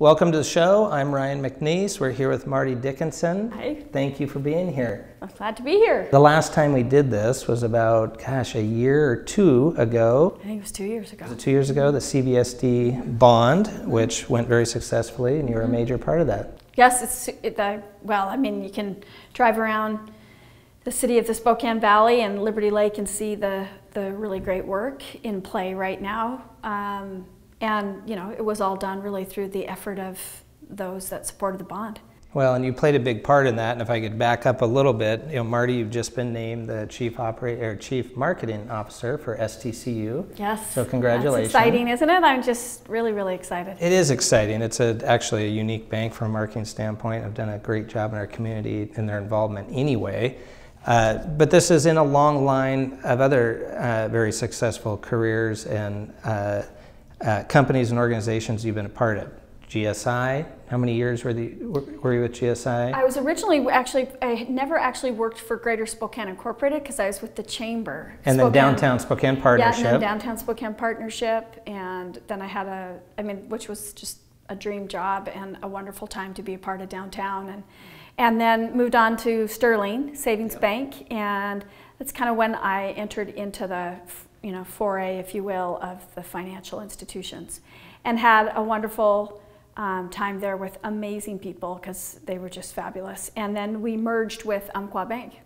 Welcome to the show. I'm Ryan McNeice. We're here with Marty Dickinson. Hi. Thank you for being here. I'm glad to be here. The last time we did this was about, a year or two ago. I think it was 2 years ago. Was it 2 years ago? The CVSD bond, which went very successfully, and you were a major part of that. Yes, well, I mean, you can drive around the city of the Spokane Valley and Liberty Lake and see the really great work in play right now. And, you know, it was all done really through the effort of those that supported the bond. Well, and you played a big part in that, and if I could back up a little bit, you know, Marty, you've just been named the Chief Marketing Officer for STCU. Yes. So congratulations. That's exciting, isn't it? I'm just really, really excited. It is exciting. It's actually a unique bank from a marketing standpoint. I've done a great job in our community in their involvement anyway. But this is in a long line of other very successful careers and companies and organizations you've been a part of. GSI, how many years were you with GSI? I was originally, I never actually worked for Greater Spokane Incorporated because I was with the Chamber. And then Downtown Spokane Partnership. Yeah, and then Downtown Spokane Partnership, and then I had which was just a dream job and a wonderful time to be a part of downtown. And then moved on to Sterling Savings Bank, and that's kind of when I entered into the foray, if you will, of the financial institutions, and had a wonderful time there with amazing people because they were just fabulous. And then we merged with Umpqua Bank,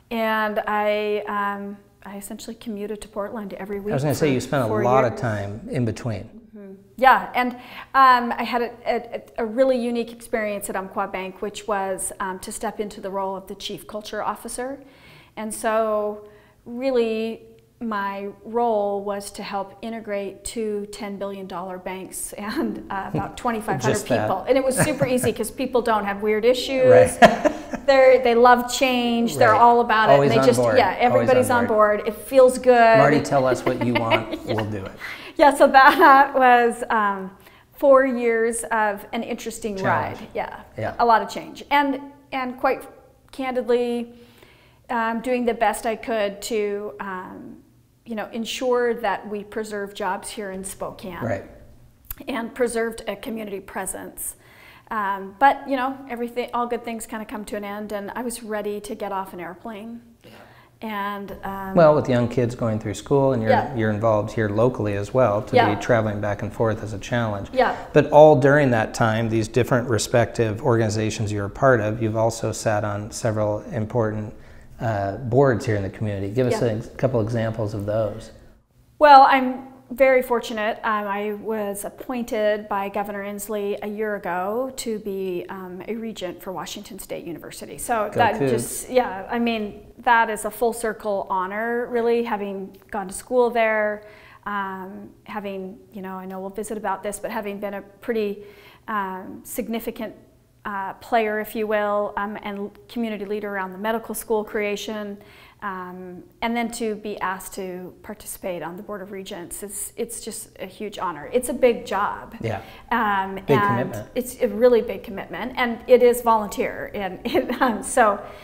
and I essentially commuted to Portland every week. I was going to say you spent a lot of time in between. Yeah, and I had a really unique experience at Umpqua Bank, which was to step into the role of the Chief Culture Officer. And so really my role was to help integrate two $10 billion banks and about 2,500 people. And it was super easy because people don't have weird issues. Right. They love change. Right. They're all about Always it. And they just, yeah, everybody's on board. It feels good. Marty, tell us what you want. Yeah. We'll do it. Yeah, so that was 4 years of an interesting ride. Yeah, a lot of change. And quite candidly, doing the best I could to ensure that we preserve jobs here in Spokane. Right. And preserved a community presence. But all good things kind of come to an end, and I was ready to get off an airplane. And well, with young kids going through school, and you're involved here locally as well, to be traveling back and forth is a challenge. Yeah. But all during that time, these different respective organizations you're a part of, you've also sat on several important boards here in the community. Give us a couple examples of those. Well, I'm very fortunate. I was appointed by Governor Inslee a year ago to be a regent for Washington State University. So that that is a full circle honor, really, having gone to school there, having, I know we'll visit about this, but having been a pretty significant player, if you will, and community leader around the medical school creation, and then to be asked to participate on the Board of Regents, it's just a huge honor. It's a big job. Yeah. Big commitment. It's a really big commitment, and it is volunteer, and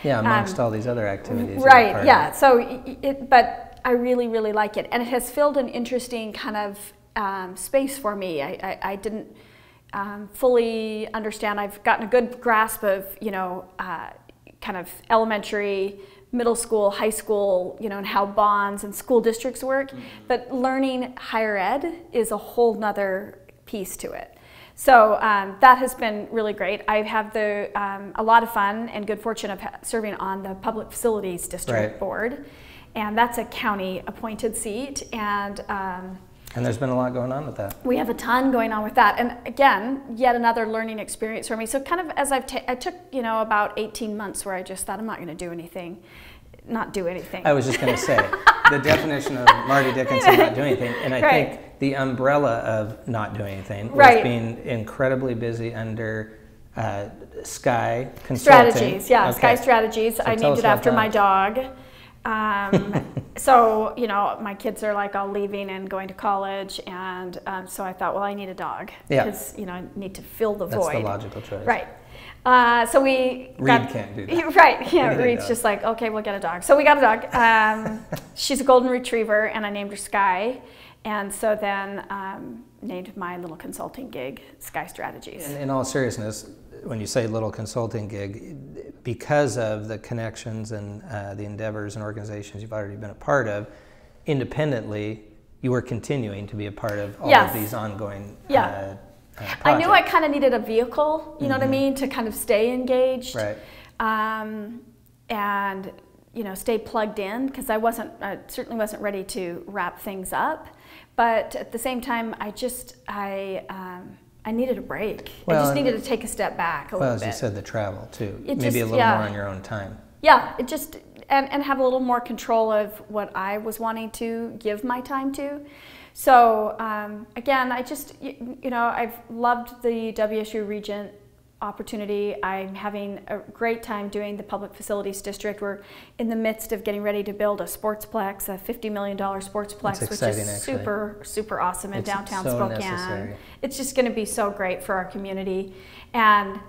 amongst all these other activities. Right. Yeah. So, but I really, really like it, and it has filled an interesting kind of space for me. I didn't fully understand. I've gotten a good grasp of kind of elementary, middle school, high school, and how bonds and school districts work. But learning higher ed is a whole nother piece to it. So that has been really great. I have a lot of fun and good fortune of serving on the Public Facilities District Board, and that's a county appointed seat. And there's been a lot going on with that. We have a ton going on with that. And again, yet another learning experience for me. So kind of as I took, about 18 months where I just thought, I'm not going to do anything, not do anything. I was just going to say, the definition of Marty Dickinson not doing anything. And I think the umbrella of not doing anything was being incredibly busy under Sky Consulting. Strategies, yeah, okay. Sky Strategies. So I named it after my dog. So, my kids are like all leaving and going to college, and so I thought, well, I need a dog because, I need to fill the void. That's the logical choice. Right. So Reed can't do that. Right, yeah, Reed's just like, okay, we'll get a dog. So we got a dog. She's a golden retriever, and I named her Sky. And so then named my little consulting gig Sky Strategies. In all seriousness, when you say little consulting gig, because of the connections and the endeavors and organizations you've already been a part of, independently, you were continuing to be a part of all of these ongoing projects. I knew I kind of needed a vehicle, you know what I mean, to kind of stay engaged. Right. And you know, stay plugged in, because I certainly wasn't ready to wrap things up. But at the same time, I needed a break. Well, I just needed to take a step back a little bit. Well, as you said, the travel too. Maybe a little more on your own time. Yeah, it just, and have a little more control of what I was wanting to give my time to. So again, I just, you know, I've loved the WSU Regent opportunity. I'm having a great time doing the Public Facilities District. We're in the midst of getting ready to build a sportsplex, a $50 million sportsplex, which is super awesome in downtown Spokane. Necessary. It's just going to be so great for our community, and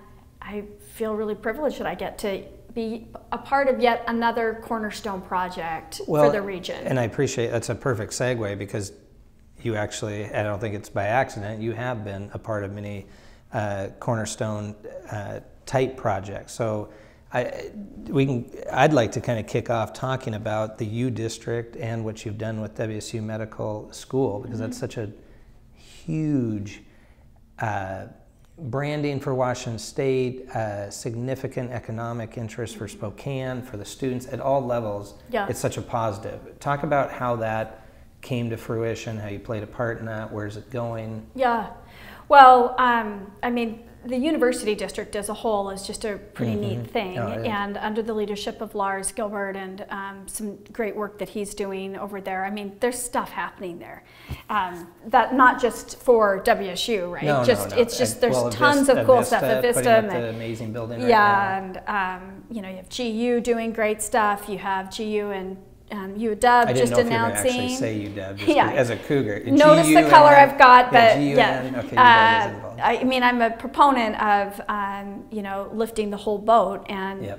I feel really privileged that I get to be a part of yet another cornerstone project for the region. And I appreciate, that's a perfect segue, because you actually, I don't think it's by accident, you have been a part of many cornerstone type projects. So I'd like to kind of kick off talking about the U District and what you've done with WSU Medical School, because that's such a huge branding for Washington State, significant economic interest for Spokane, for the students at all levels. Yeah. It's such a positive. Talk about how that came to fruition, how you played a part in that, where's it going? Yeah. Well, I mean, the university district as a whole is just a pretty neat thing, and under the leadership of Lars Gilbert and some great work that he's doing over there, I mean, there's stuff happening there. That not just for WSU, right? No. It's just there's tons of cool stuff at Vista. And the amazing building right now. And you know, you have GU doing great stuff. You have GU and UW just announcing. I didn't know if you were actually say UW just as a cougar. Notice the color I've got, but Okay, I mean, I'm a proponent of you know, lifting the whole boat, and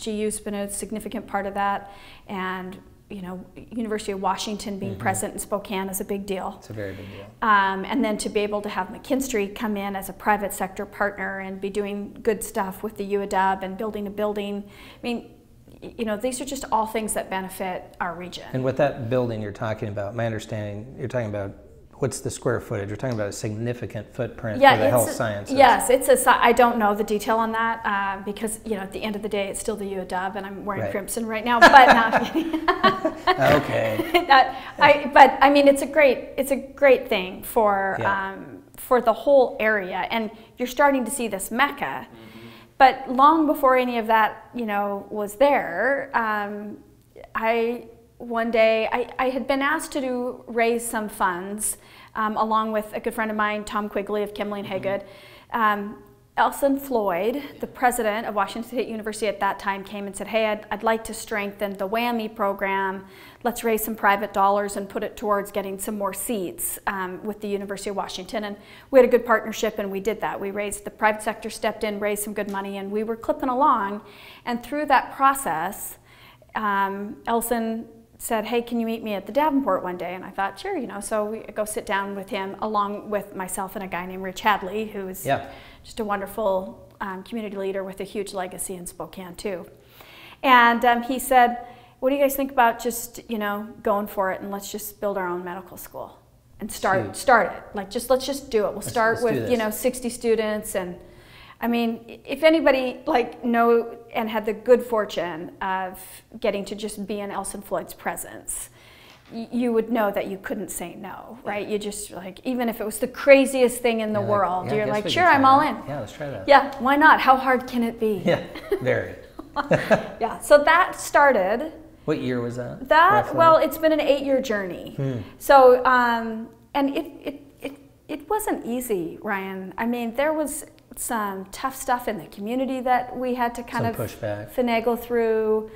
GU's been a significant part of that, and you know, University of Washington being present in Spokane is a big deal. It's a very big deal. And then to be able to have McKinstry come in as a private sector partner and be doing good stuff with the UW and building a building. I mean, you know, these are just all things that benefit our region. And with that building you're talking about, my understanding, you're talking about, what's the square footage? You're talking about a significant footprint for the health sciences. Yes, I don't know the detail on that because, you know, at the end of the day, it's still the UW, and I'm wearing crimson right now, but not kidding. Okay. But I mean, it's a great thing for the whole area, and you're starting to see this mecca. But long before any of that, you know, was there, one day I had been asked to raise some funds along with a good friend of mine, Tom Quigley of Kimley and Haygood. Elson Floyd, the president of Washington State University at that time, came and said, hey, I'd like to strengthen the WWAMI program. Let's raise some private dollars and put it towards getting some more seats with the University of Washington. And we had a good partnership, and we did that. We raised, the private sector stepped in, raised some good money, and we were clipping along. And through that process, Elson said, hey, can you meet me at the Davenport one day? And I thought, sure, you know, so we go sit down with him along with myself and a guy named Rich Hadley, who is just a wonderful community leader with a huge legacy in Spokane too. And he said, what do you guys think about just, you know, going for it, and let's just build our own medical school and start it. Like, let's just do it. We'll start with, you know, 60 students. And I mean, if anybody know and had the good fortune of getting to just be in Elson Floyd's presence, you would know that you couldn't say no, right? You just, like, even if it was the craziest thing in the world, you're like, sure, I'm all in. Yeah, let's try that. Yeah, why not? How hard can it be? Yeah, very. Yeah, so that started. What year was that? Well, it's been an 8-year journey. So, and it wasn't easy, Ryan. I mean, there was some tough stuff in the community that we had to kind of finagle through.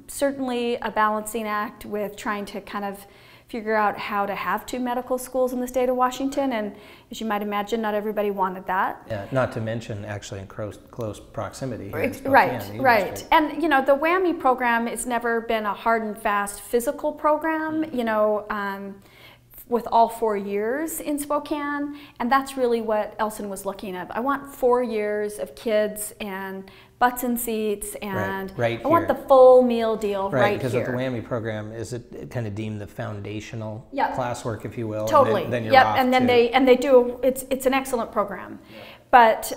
Certainly a balancing act with trying to kind of figure out how to have 2 medical schools in the state of Washington, and as you might imagine, not everybody wanted that. Yeah, not to mention actually in close proximity here in Spokane, right. And you know, the WWAMI program has never been a hard and fast physical program. You know, with all 4 years in Spokane, and that's really what Elson was looking at. I want 4 years of kids and butts in seats, and right I want the full meal deal right here. Because with the WWAMI program, is it kind of deemed the foundational classwork, if you will? Totally. And then you're off and then they do. It's an excellent program, but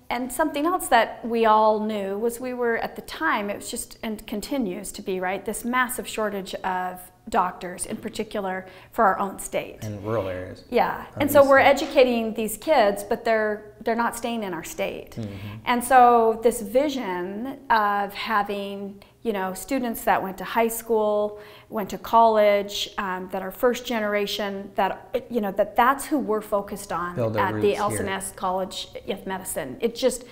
and something else that we all knew was we were at the time, it was just, and continues to be, right, this massive shortage of doctors, in particular for our own state. In rural areas. Yeah, and so we're educating these kids, but they're not staying in our state. Mm-hmm. And so this vision of having, you know, students that went to high school, went to college, that are first generation, that, you know, that's who we're focused on at the Elson S. College of Medicine. It just,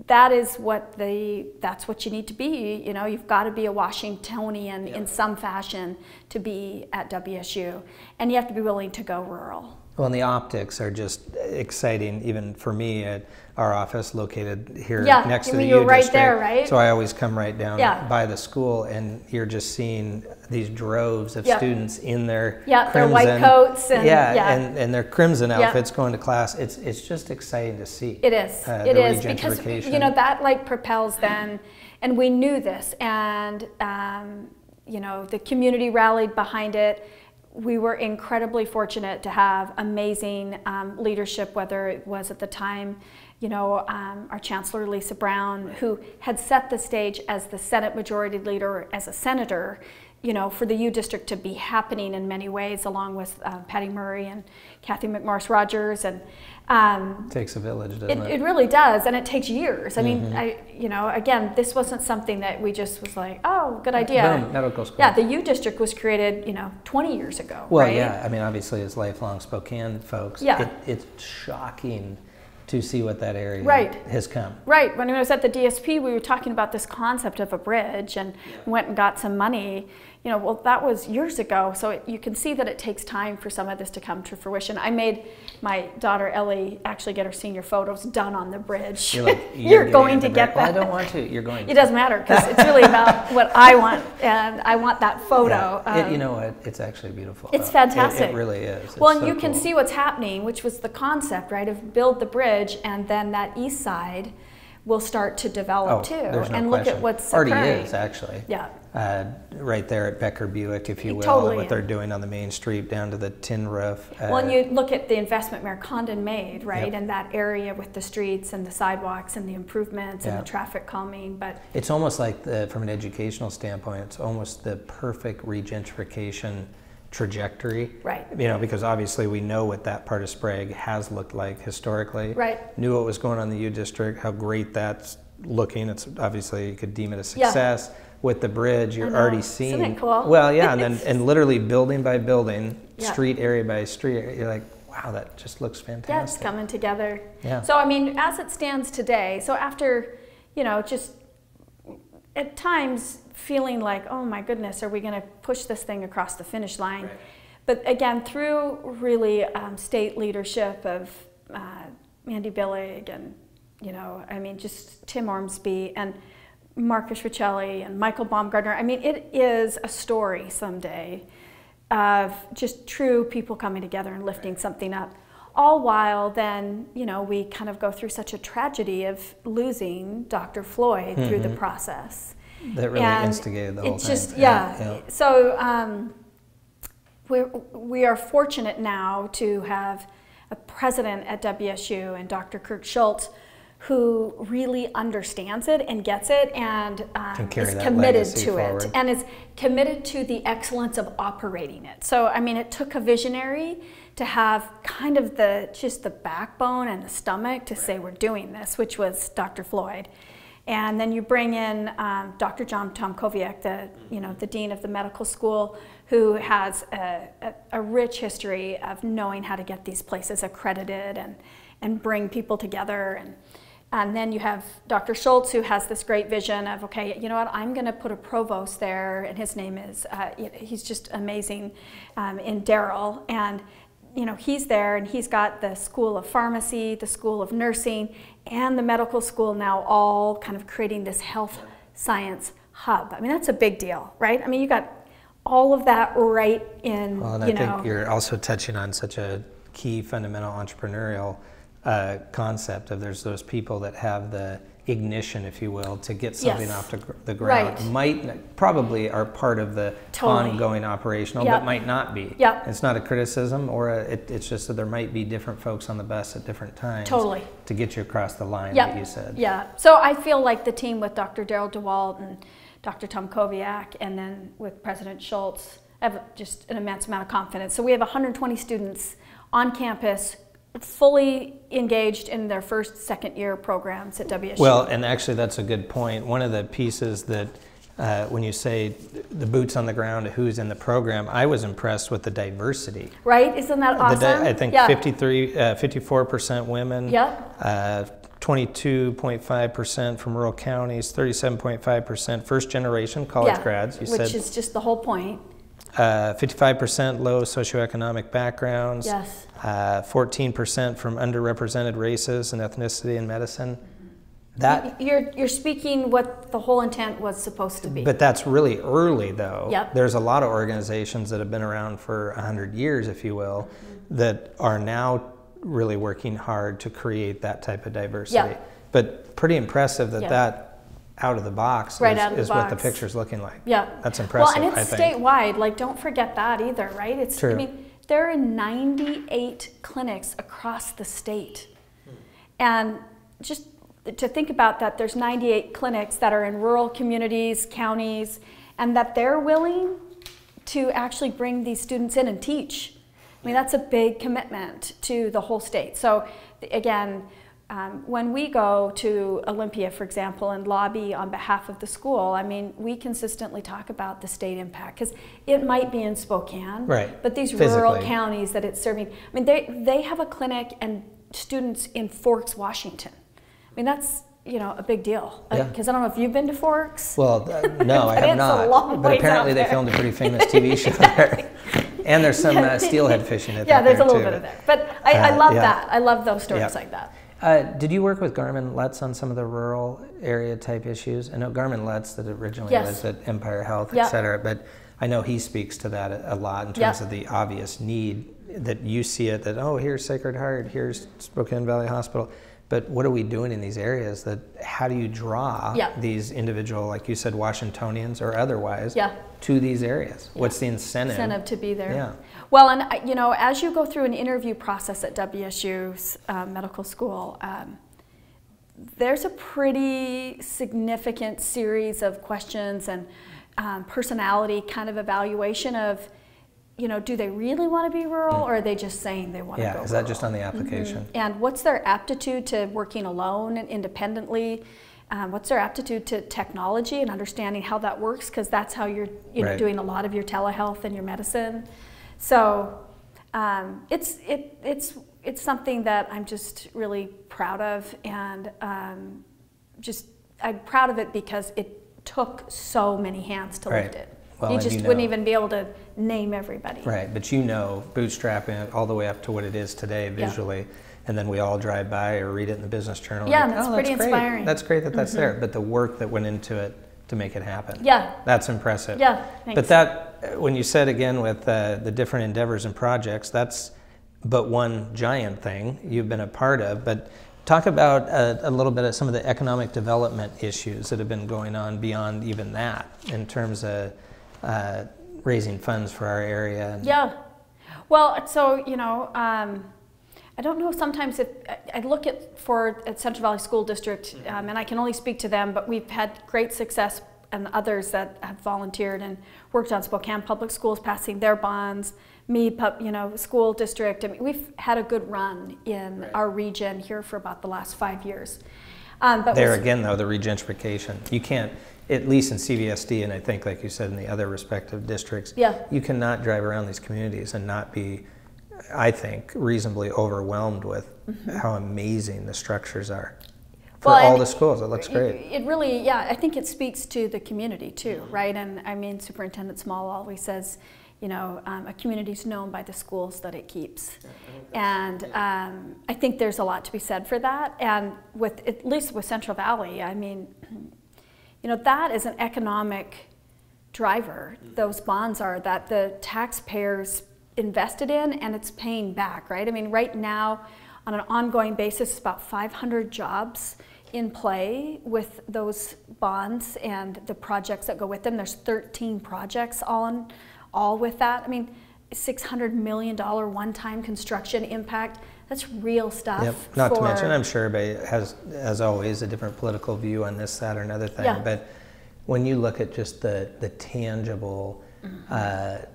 that's what you need to be. You know, you've got to be a Washingtonian in some fashion to be at WSU, and you have to be willing to go rural. Well, and the optics are just exciting, even for me at our office located here next to the U right district. There, right? So I always come right down by the school, and you're just seeing these droves of students in their crimson, their white coats and and their crimson outfits going to class. It's just exciting to see. It is. It is, because you know that like propels them, and we knew this, and you know, the community rallied behind it. We were incredibly fortunate to have amazing leadership, whether it was at the time, you know, our Chancellor Lisa Brown, who had set the stage as the Senate Majority Leader, as a senator, you know, for the U District to be happening in many ways, along with Patty Murray and Kathy McMorris Rogers, and it takes a village, doesn't it? It really does, and it takes years. I mean, you know, again, this wasn't something that we just was like, oh, good idea. Boom, medical school. Yeah, the U District was created, you know, 20 years ago. Well, right? yeah, I mean, obviously, as lifelong Spokane folks, it's shocking to see what that area has come. Right. When I was at the DSP, we were talking about this concept of a bridge, and went and got some money. You know, well, that was years ago, so you can see that it takes time for some of this to come to fruition. I made my daughter Ellie actually get her senior photos done on the bridge. You're like, you're going to get that. Well, I don't want to. You're going to. It doesn't matter, because it's really about what I want, and I want that photo. You know what? It's actually beautiful. It's fantastic. It really is. Well, and you can see what's happening, which was the concept, right, of build the bridge, and then that east side will start to develop too. There's no and question. Look at what's already occurring. is, actually. Yeah. Right there at Becker Buick, if you will, Totally. and what they're doing on the main street down to the tin roof. Well, and you look at the investment Mayor Condon made, right, and that area with the streets and the sidewalks and the improvements and the traffic calming. But it's almost like, from an educational standpoint, it's almost the perfect regentrification trajectory. Right. You know, because obviously we know what that part of Sprague has looked like historically. Right. Knew what was going on in the U District, how great that's looking. It's obviously, you could deem it a success. Yeah. With the bridge, you're already seeing. Isn't it cool? Well, yeah, and literally building by building, street area by street, you're like, wow, that just looks fantastic. Yeah, it's coming together. Yeah. So I mean, as it stands today, so after, you know, just at times feeling like, oh my goodness, are we going to push this thing across the finish line? Right. But again, through really state leadership of Mandy Billig and, you know, I mean, just Tim Ormsby and Marcus Riccelli and Michael Baumgartner. I mean, it is a story someday of just true people coming together and lifting something up. All while then, you know, we kind of go through such a tragedy of losing Dr. Floyd through the process. That really instigated the whole thing. Just, So we are fortunate now to have a president at WSU and Dr. Kirk Schultz, who really understands it and gets it, and is committed to it, and is committed to the excellence of operating it. So, I mean, it took a visionary to have kind of just the backbone and the stomach to say we're doing this, which was Dr. Floyd. And then you bring in Dr. Tom Koviak, the dean of the medical school, who has a rich history of knowing how to get these places accredited and bring people together. And then you have Dr. Schultz, who has this great vision of, okay, you know what, I'm going to put a provost there, and his name is, he's just amazing, in Darrell. And, you know, he's there, and he's got the School of Pharmacy, the School of Nursing, and the medical school now all kind of creating this health science hub. I mean, that's a big deal, right? I mean, you got all of that right in, well, and I think you're also touching on such a key fundamental entrepreneurial concept of there's those people that have the ignition, if you will, to get something Yes. off the ground. Right. Probably are part of the Totally. ongoing operational, Yep. but might not be. Yep. It's not a criticism, or it's just that there might be different folks on the bus at different times. Totally. To get you across the line, Yep. that you said. Yeah. So I feel like the team with Dr. Daryl DeWalt and Dr. Tom Koviak, and then with President Schultz, I have just an immense amount of confidence. So we have 120 students on campus fully engaged in their first, second year programs at WSU. Well, and actually that's a good point. One of the pieces that when you say the boots on the ground, who's in the program, I was impressed with the diversity. Right? Isn't that awesome? I think yeah. 54% women, Yep. 22.5% from rural counties, 37.5% first generation college Yeah. grads. You Which said is just the whole point. 55% low socioeconomic backgrounds. Yes. 14% from underrepresented races and ethnicity in medicine. That, You're speaking what the whole intent was supposed to be. but that's really early, though. Yep. There's a lot of organizations that have been around for 100 years, if you will, that are now really working hard to create that type of diversity. Yep. But pretty impressive that Yep. that out of the box Right is, out of the is what the box. picture's looking like. Yeah. That's impressive, Well, and it's I think. statewide. Like, don't forget that either, right? It's True. I mean, there are 98 clinics across the state. And just to think about that, there's 98 clinics that are in rural communities, counties, and that they're willing to actually bring these students in and teach. I mean, that's a big commitment to the whole state. So again, when we go to Olympia, for example, and lobby on behalf of the school, I mean, we consistently talk about the state impact, because it might be in Spokane, Right. but these Physically. rural counties that it's serving, I mean, they have a clinic and students in Forks, Washington. I mean, that's, a big deal. Yeah. Because I don't know if you've been to Forks. Well, no, I But have it's a not. long But ways apparently out they there. filmed a pretty famous TV show there. And there's some steelhead fishing at Yeah, that there's a there, little too. bit of that. But I love yeah. that. I love those stories Yeah. like that. Did you work with Garmin Lutz on some of the rural area type issues? I know Garmin Lutz that originally Yes. was at Empire Health, Yeah. et cetera, but I know he speaks to that a lot in terms of the obvious need that you see it, that, oh, here's Sacred Heart, here's Spokane Valley Hospital. But what are we doing in these areas? How do you draw these individual, like you said, Washingtonians or otherwise, to these areas? What's the incentive? Incentive to be there. Yeah. Well, and as you go through an interview process at WSU's Medical School, there's a pretty significant series of questions and personality kind of evaluation of, do they really want to be rural, or are they just saying they want to go rural? Is that just on the application? And what's their aptitude to working alone and independently? What's their aptitude to technology and understanding how that works? Because that's how you're doing a lot of your telehealth and your medicine. So it's something that I'm just really proud of, and I'm proud of it because it took so many hands to lift it. Well, you just wouldn't even be able to name everybody. Right, but bootstrapping it all the way up to what it is today visually, and then we all drive by or read it in the business journal. Yeah, like, and that's oh, pretty great. inspiring. That's great that that's there, but the work that went into it to make it happen. Yeah. That's impressive. Yeah, thanks. But that, when you said again with the different endeavors and projects, that's but one giant thing you've been a part of. But talk about a little bit of some of the economic development issues that have been going on beyond even that in terms of raising funds for our area. Yeah. Well, so, I don't know, sometimes if I look at Central Valley School District, and I can only speak to them, but we've had great success, and others that have volunteered and worked on Spokane Public Schools passing their bonds, school district. I mean, we've had a good run in our region here for about the last 5 years. But there again, though, the regentrification. You can't, at least in CVSD, and I think, like you said, in the other respective districts, you cannot drive around these communities and not be, I think, reasonably overwhelmed with how amazing the structures are. For all the schools, it looks great. It really, I think it speaks to the community too, right? And I mean, Superintendent Small always says, a community's known by the schools that it keeps. And I think there's a lot to be said for that. And at least with Central Valley, I mean, that is an economic driver those bonds are that the taxpayers invested in, and it's paying back, right? I mean, right now, on an ongoing basis, about 500 jobs in play with those bonds and the projects that go with them. There's 13 projects all with that. I mean, $600 million one-time construction impact. That's real stuff. Yep. Not to mention, I'm sure everybody has, as always, a different political view on this, that, or another thing. Yeah. But when you look at just the tangible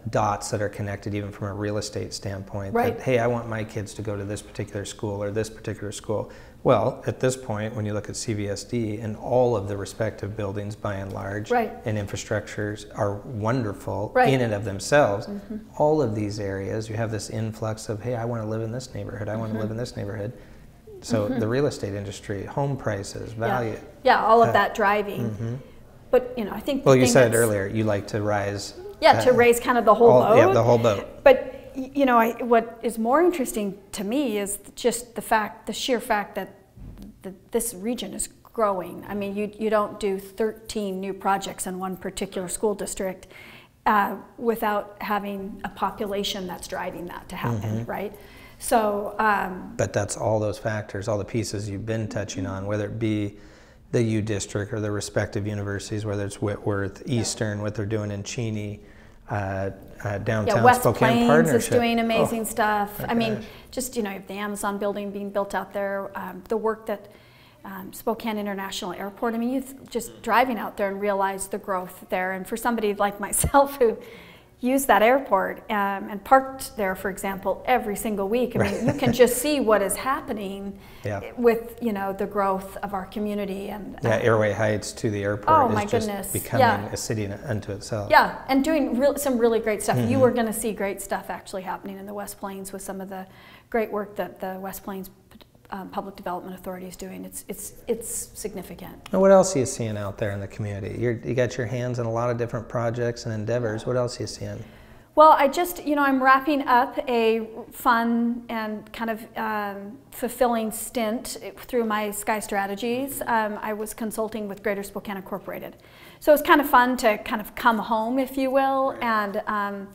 dots that are connected, even from a real estate standpoint, right. that, hey, I want my kids to go to this particular school or this particular school. Well, at this point, when you look at CVSD and all of the respective buildings by and large, right. and infrastructures are wonderful right. in and of themselves, all of these areas, you have this influx of, hey, I want to live in this neighborhood, I want to live in this neighborhood. So the real estate industry, home prices, value. Yeah, all of that driving. But, you know, I think well, you said earlier, you like to rise. Yeah, to raise kind of the whole boat. Yeah, the whole boat. But, you know, what is more interesting to me is just the sheer fact that this region is growing. I mean, you don't do 13 new projects in one particular school district without having a population that's driving that to happen, right? So. But that's all those factors, all the pieces you've been touching on, whether it be the U District or the respective universities, whether it's Whitworth, Eastern, what they're doing in Cheney, downtown West Spokane Plains partnership. is doing amazing stuff. my I mean, gosh. just, you know, you have the Amazon building being built out there, the work that Spokane International Airport, I mean, you just driving out there and realize the growth there. And for somebody like myself who used that airport and parked there, for example, every single week, I mean, you can just see what is happening with, you know, the growth of our community. And Airway Heights to the airport is just goodness. becoming a city unto itself. Yeah, and doing some really great stuff. You are going to see great stuff actually happening in the West Plains with some of the great work that the West Plains Public Development Authority is doing. It's significant. And what else are you seeing out there in the community? You got your hands in a lot of different projects and endeavors. What else are you seeing? Well, I'm wrapping up a fun and kind of fulfilling stint through my Sky Strategies. I was consulting with Greater Spokane Incorporated. So it was kind of fun to kind of come home, if you will, and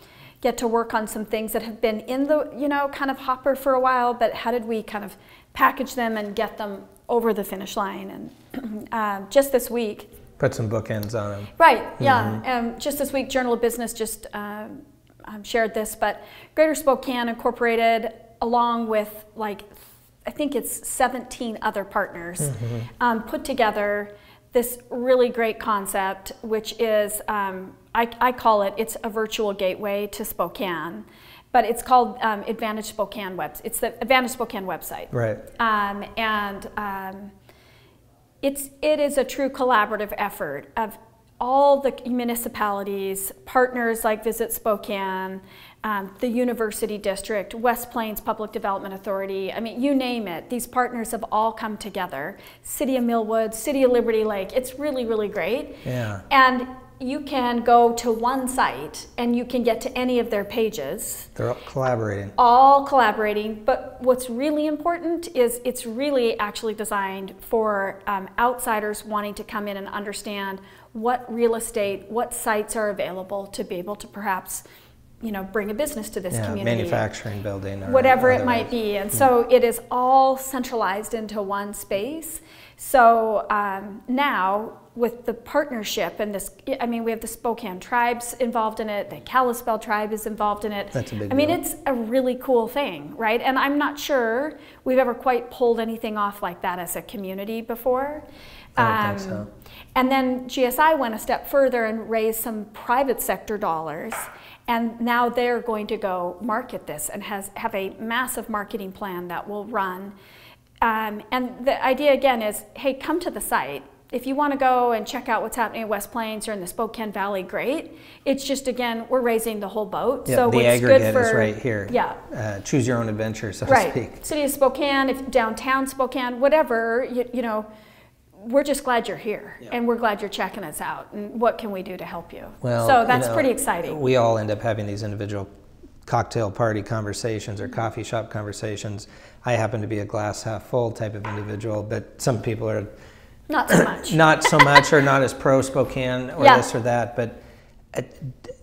get to work on some things that have been in the, you know, kind of hopper for a while, but how did we kind of package them and get them over the finish line? And just this week. Put some bookends on them. Right, yeah. Just this week, Journal of Business just shared this, but Greater Spokane Incorporated, along with like, I think it's 17 other partners, put together this really great concept, which is, I call it's a virtual gateway to Spokane, but it's called Advantage Spokane It's the Advantage Spokane website. Right. It is a true collaborative effort of all the municipalities, partners like Visit Spokane, the University District, West Plains Public Development Authority, I mean, you name it. These partners have all come together. City of Millwood, City of Liberty Lake. It's really, really great. Yeah. And you can go to one site and you can get to any of their pages. They're all collaborating. All collaborating, but what's really important is it's really actually designed for outsiders wanting to come in and understand what real estate, what sites are available to be able to perhaps, you know, bring a business to this community. Manufacturing building. Or whatever it might be. And so it is all centralized into one space. So now with the partnership and this, I mean, we have the Spokane tribes involved in it, the Kalispell tribe is involved in it. That's a big deal. deal. It's a really cool thing, right? And I'm not sure we've ever quite pulled anything off like that as a community before. I don't think so. And then GSI went a step further and raised some private sector dollars. And now they're going to go market this and have a massive marketing plan that will run. And the idea again is, hey, come to the site. If you want to go and check out what's happening in West Plains or in the Spokane Valley, great. It's just, again, we're raising the whole boat. Yeah, so the it's aggregate good for, is right here. Yeah. Choose your own adventure, so to speak. City of Spokane, if downtown Spokane, whatever, you know, we're just glad you're here, and we're glad you're checking us out. And what can we do to help you? Well, so that's you know, pretty exciting. We all end up having these individual cocktail party conversations or coffee shop conversations. I happen to be a glass half full type of individual, but some people are not so much. Not so much, or not as pro Spokane or this or that. But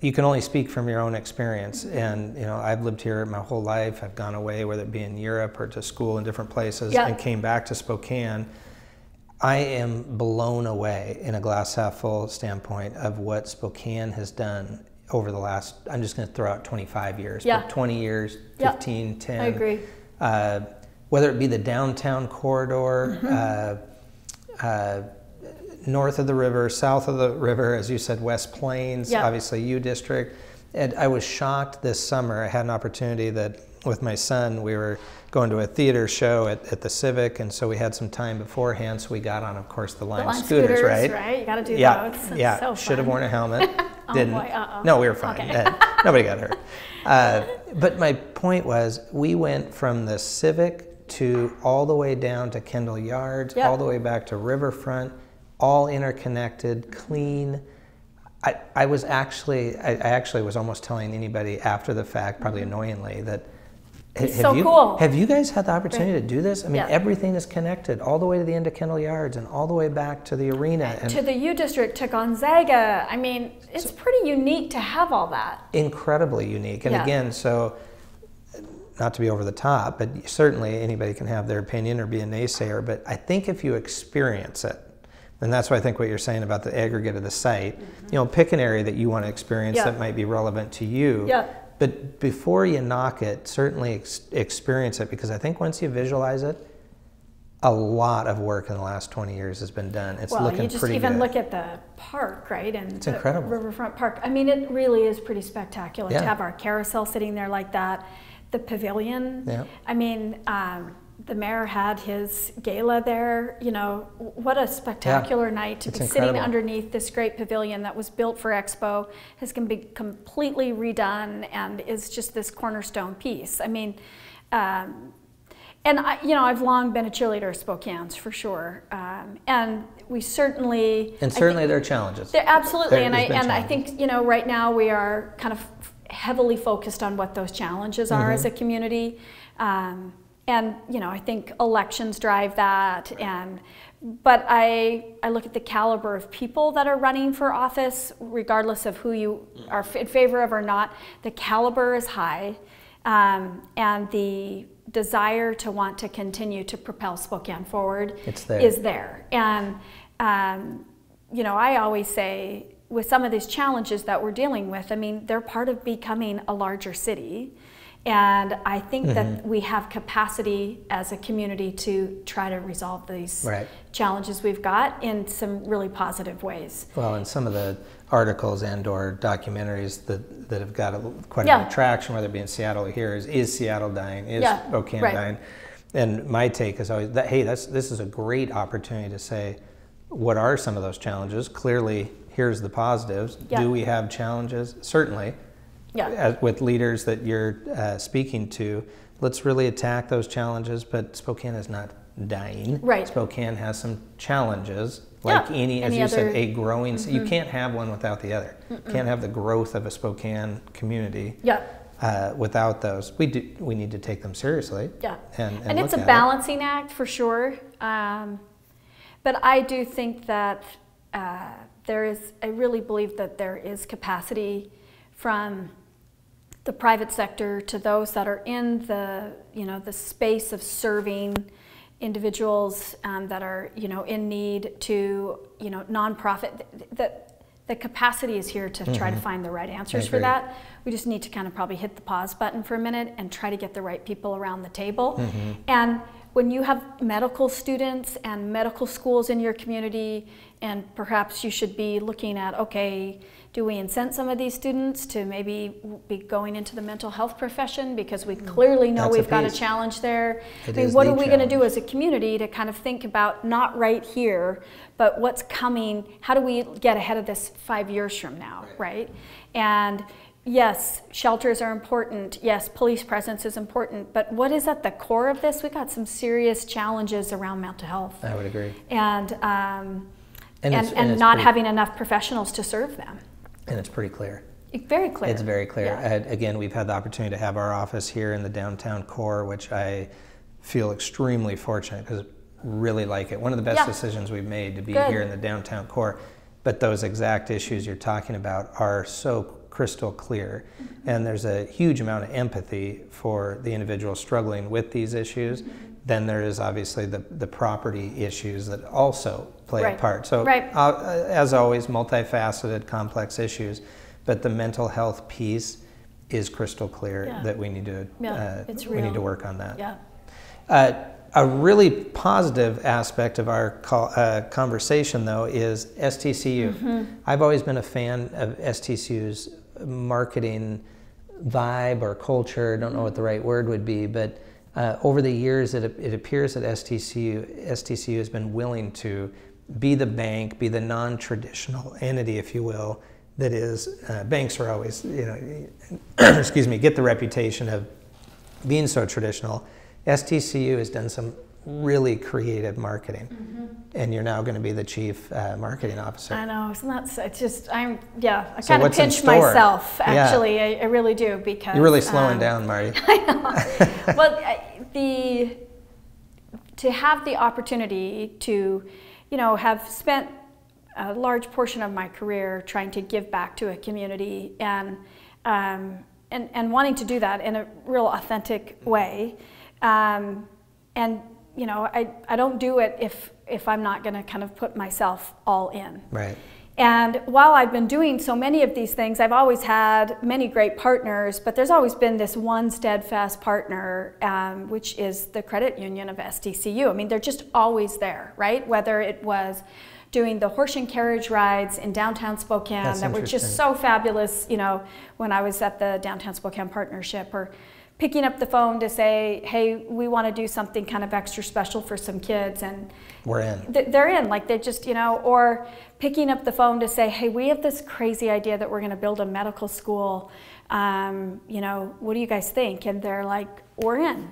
You can only speak from your own experience, and I've lived here my whole life. I've gone away, whether it be in Europe or to school in different places, and came back to Spokane. I am blown away in a glass half full standpoint of what Spokane has done over the last, I'm just going to throw out 25 years, but 20 years, 15, 10. I agree. Whether it be the downtown corridor, north of the river, south of the river, as you said, West Plains, obviously U District. And I was shocked this summer. I had an opportunity that with my son, we were going to a theater show at the Civic, and so we had some time beforehand, so we got on, of course, the Lime scooters, right? You got to do those. Yeah, so should have worn a helmet. Didn't. Oh boy, uh-oh. No, we were fine. Okay. Nobody got hurt. But my point was, we went from the Civic to all the way down to Kendall Yards, all the way back to Riverfront, all interconnected, clean. I actually was almost telling anybody after the fact, probably annoyingly, that cool. Have you guys had the opportunity to do this? I mean, everything is connected all the way to the end of Kendall Yards and all the way back to the arena. And to the U District, to Gonzaga. I mean, it's pretty unique to have all that. Incredibly unique. And again, so not to be over the top, but certainly anybody can have their opinion or be a naysayer. But I think if you experience it, and that's why I think what you're saying about the aggregate of the site, pick an area that you want to experience that might be relevant to you. But before you knock it, certainly experience it, because I think once you visualize it, a lot of work in the last 20 years has been done. It's looking pretty good. Well, you just even look at the park, right? And it's incredible. Riverfront Park. I mean, it really is pretty spectacular to have our carousel sitting there like that. The pavilion. Yeah. I mean, the mayor had his gala there. What a spectacular night to be sitting underneath this great pavilion that was built for Expo. Is going to be completely redone and is just this cornerstone piece. I mean, and I've long been a cheerleader of Spokane's for sure. And we certainly... And certainly there are challenges. Absolutely. I think, right now we are kind of heavily focused on what those challenges are as a community. And I think elections drive that, but I look at the caliber of people that are running for office, regardless of who you are in favor of or not. The caliber is high, and the desire to want to continue to propel Spokane forward is there. And I always say, with some of these challenges that we're dealing with, I mean, they're part of becoming a larger city. And I think that we have capacity as a community to try to resolve these challenges we've got in some really positive ways. Well, and some of the articles and/or documentaries that have got quite a bit of traction, whether it be in Seattle or here, is Seattle dying? Is Spokane dying? And my take is always that, hey, this is a great opportunity to say, what are some of those challenges? Clearly, here's the positives. Do we have challenges? Certainly. With leaders that you're speaking to, let's really attack those challenges, but Spokane is not dying. Right. Spokane has some challenges, like any as you said, a growing, you can't have one without the other. You can't have the growth of a Spokane community without those. We need to take them seriously. And it's a balancing act for sure. But I do think that I really believe that there is capacity from the private sector to those that are in the space of serving individuals that are in need, to nonprofit. The capacity is here to try to find the right answers for that. We just need to kind of probably hit the pause button for a minute and try to get the right people around the table. And when you have medical students and medical schools in your community, and perhaps you should be looking at, okay, do we incent some of these students to maybe be going into the mental health profession, because we clearly know we've got a challenge there. I mean, what are we going to do as a community to kind of think about not right here, but what's coming? How do we get ahead of this 5 years from now, right? And yes, shelters are important. Yes, police presence is important. But what is at the core of this? We've got some serious challenges around mental health. I would agree. And not having enough professionals to serve them. And it's pretty clear. Very clear. It's very clear. Again, we've had the opportunity to have our office here in the downtown core, which I feel extremely fortunate, because I really like it. One of the best decisions we've made to be here in the downtown core. but those exact issues you're talking about are so crystal clear. And there's a huge amount of empathy for the individual struggling with these issues. Then there is obviously the property issues that also play a part. So as always, multifaceted, complex issues, but the mental health piece is crystal clear that we need to we need to work on that. A really positive aspect of our conversation, though, is STCU. I've always been a fan of STCU's marketing vibe or culture. I don't know what the right word would be, but over the years, it appears that STCU has been willing to be the bank, be the non-traditional entity, if you will, that is, banks are always, excuse me, get the reputation of being so traditional. STCU has done some really creative marketing, and you're now going to be the chief marketing officer. I know, isn't that, it's just, I kind of pinch myself, actually, I really do, because... You're really slowing down, Marty. I know. Well, to have the opportunity to, have spent a large portion of my career trying to give back to a community and wanting to do that in a real authentic way, and I don't do it if I'm not going to kind of put myself all in. Right. And while I've been doing so many of these things, I've always had many great partners, but there's always been this one steadfast partner, which is the credit union of STCU. I mean, they're just always there, right? Whether it was doing the horse and carriage rides in downtown Spokane that were just so fabulous, when I was at the Downtown Spokane Partnership, or picking up the phone to say, hey, we want to do something kind of extra special for some kids, and we're in. They're in, like they just, or picking up the phone to say, hey, we have this crazy idea that we're going to build a medical school. What do you guys think? And they're like, we're in.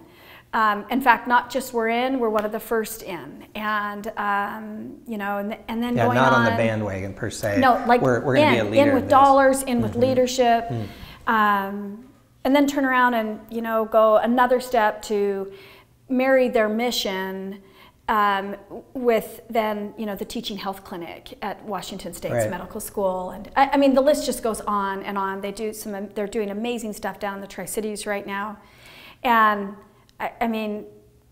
In fact, not just we're in, we're one of the first in, and and then going not on the bandwagon per se. No, like we're going to be a leader. In with dollars, in with leadership. And then turn around and, go another step to marry their mission with then, the teaching health clinic at Washington State's Medical School. And I mean, the list just goes on and on. They're doing amazing stuff down in the Tri-Cities right now. And I mean,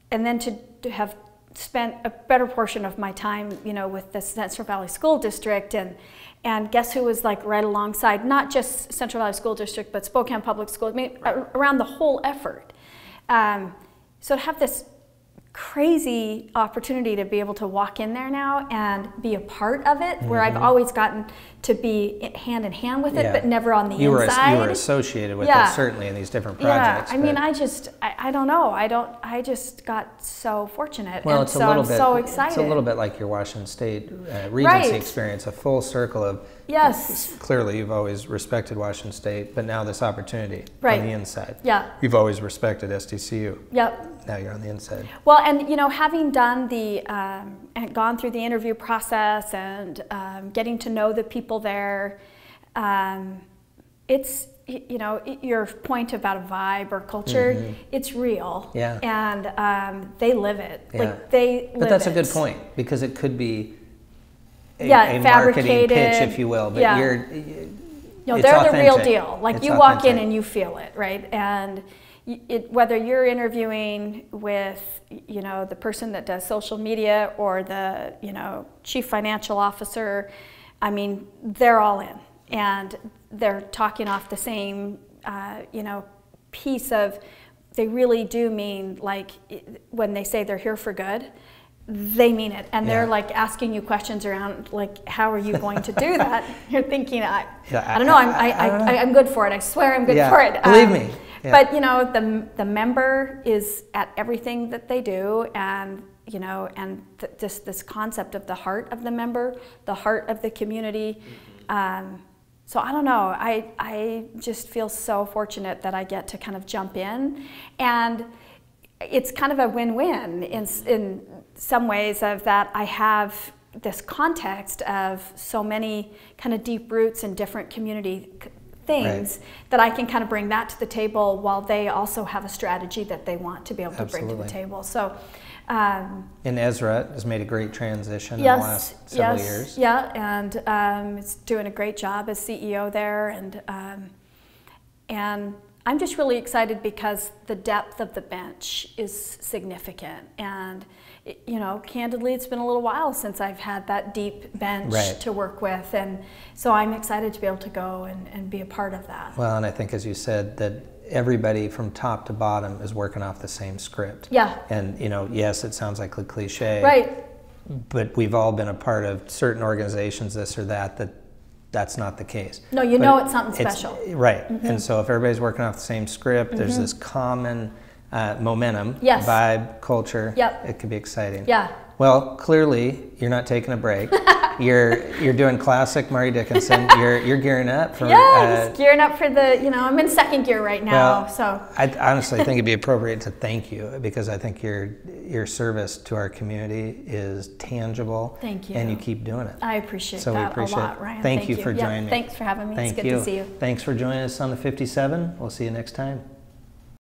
and then to have spent a better portion of my time, with the Central Valley School District, and guess who was like right alongside, not just Central Valley School District, but Spokane Public School, I mean, around the whole effort. So to have this crazy opportunity to be able to walk in there now and be a part of it, where I've always gotten to be hand in hand with it, but never on the inside. You were associated with it, certainly, in these different projects. Yeah, I mean, I don't know. I just got so fortunate, and so I'm so excited. It's a little bit like your Washington State Regency experience, a full circle of, clearly you've always respected Washington State, but now this opportunity on the inside. Yeah. You've always respected STCU. Yep. Now you're on the inside. Well, and having done and gone through the interview process and getting to know the people there, it's your point about a vibe or culture, it's real. Yeah. And they live it. Yeah. Like they live it. But that's a good point, because it could be a marketing pitch, if you will, but they're the real deal. Like you walk in and you feel it, right? And whether you're interviewing with, the person that does social media or the, chief financial officer, I mean, they're all in, and they're talking off the same, piece of, they really do mean, like, when they say they're here for good, they mean it, and they're like asking you questions around, like, how are you going to do that? You're thinking, I don't know, I'm good for it. I swear I'm good for it. Believe me. Yeah. But the member is at everything that they do, and this concept of the heart of the member, the heart of the community. So I don't know. I just feel so fortunate that I get to kind of jump in, and it's kind of a win-win in some ways, of that I have this context of so many kind of deep roots in different community things that I can kind of bring that to the table, while they also have a strategy that they want to be able to bring to the table. So And Ezra has made a great transition in the last several years. Yeah, and it's doing a great job as CEO there, and I'm just really excited because the depth of the bench is significant, and you know, candidly, it's been a little while since I've had that deep bench to work with, and so I'm excited to be able to go and be a part of that. Well, and I think, as you said, that everybody from top to bottom is working off the same script. Yeah. And you know, yes, it sounds like a cliche. Right. But we've all been a part of certain organizations, this or that's not the case. No, you know it's something special. Right. And so if everybody's working off the same script, there's this common momentum, Yes. vibe, culture. Yep. It could be exciting. Yeah. Well, clearly you're not taking a break. You're doing classic Marty Dickinson. You're gearing up for just gearing up for the, you know, I'm in second gear right now. Well, so I honestly think it'd be appropriate to thank you, because I think your service to our community is tangible. Thank you. And you keep doing it. I appreciate So that we appreciate a lot, it. Ryan. Thank you for joining me. Thanks for having me. Thank it's good you. to see you. Thanks for joining us on the 57. We'll see you next time.